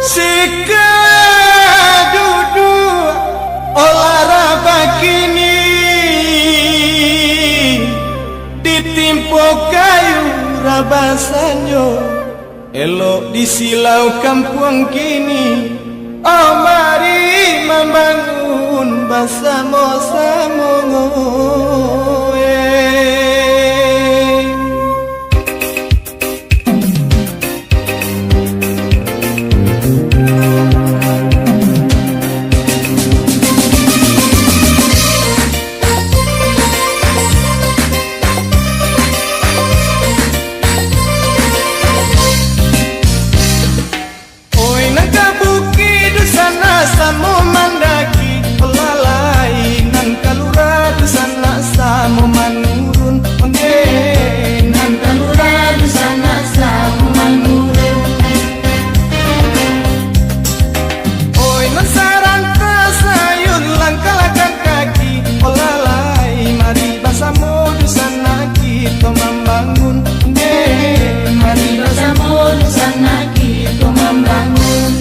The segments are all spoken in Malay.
Sika duduk olahraga kini ditimpo kayu rabasanyo elok di silau kampung kini. Oh mari membangun bersama-sama. Samo mandaki pelalai nan kalura dusana samo manurun onge nan kalura dusana samo manurun. Oi nan saranta sayun langkalakan kaki pelalai mari bersama dusana kita membangun onge mari bersama dusana kita membangun.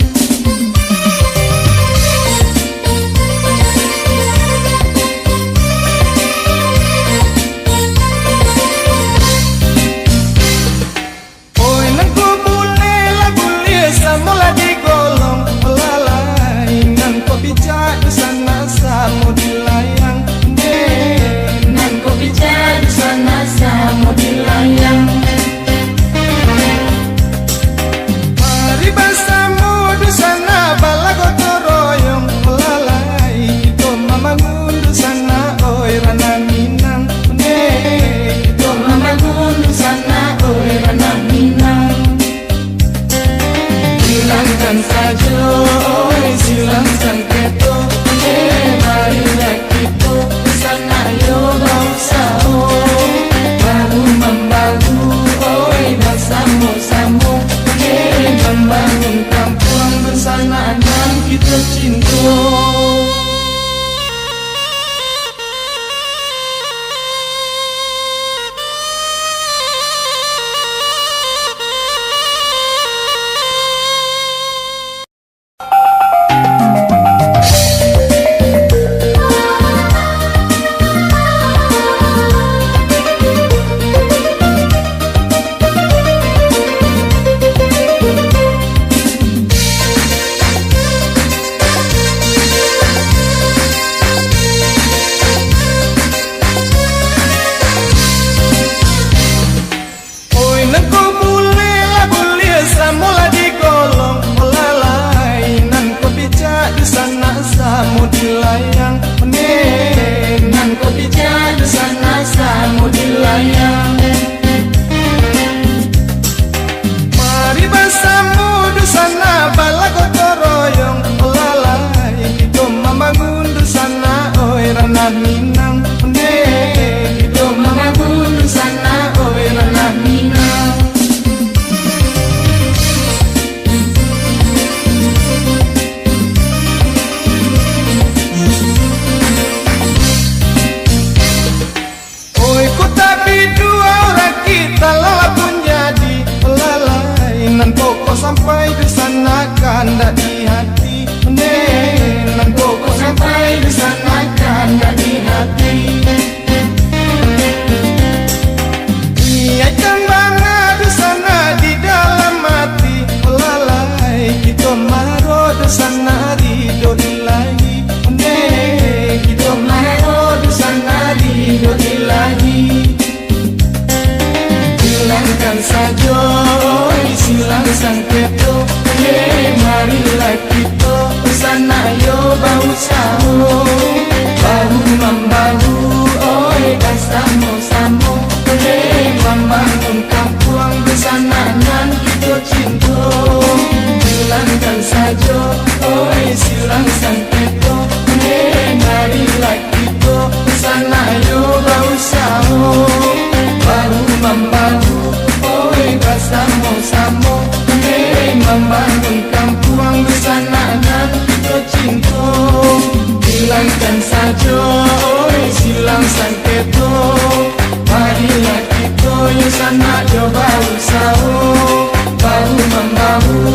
Sampai di sana kan di hati, nan pokok sampai di sana kan di hati. Niatkan banget di sana di dalam hati, lalai kita maro di sana ridho ilahi, kita maro di sana ridho ilahi. Hilangkan saja silang sangketo, marilah kita bersama yo bahu sahu, bahu membahu, oi bersama-sama, membangun kampung bersama nan kita cinta. Hilangkan saja, oi silang sangketo, marilah kita bersama yo bahu sahu, bahu membahu, oi bersama-sama, membangun kampung bersama nan kita cinta. Hilangkan saja, oi silang sangketo, marilah kita yo sana yo bahu sahu, bahu membahu.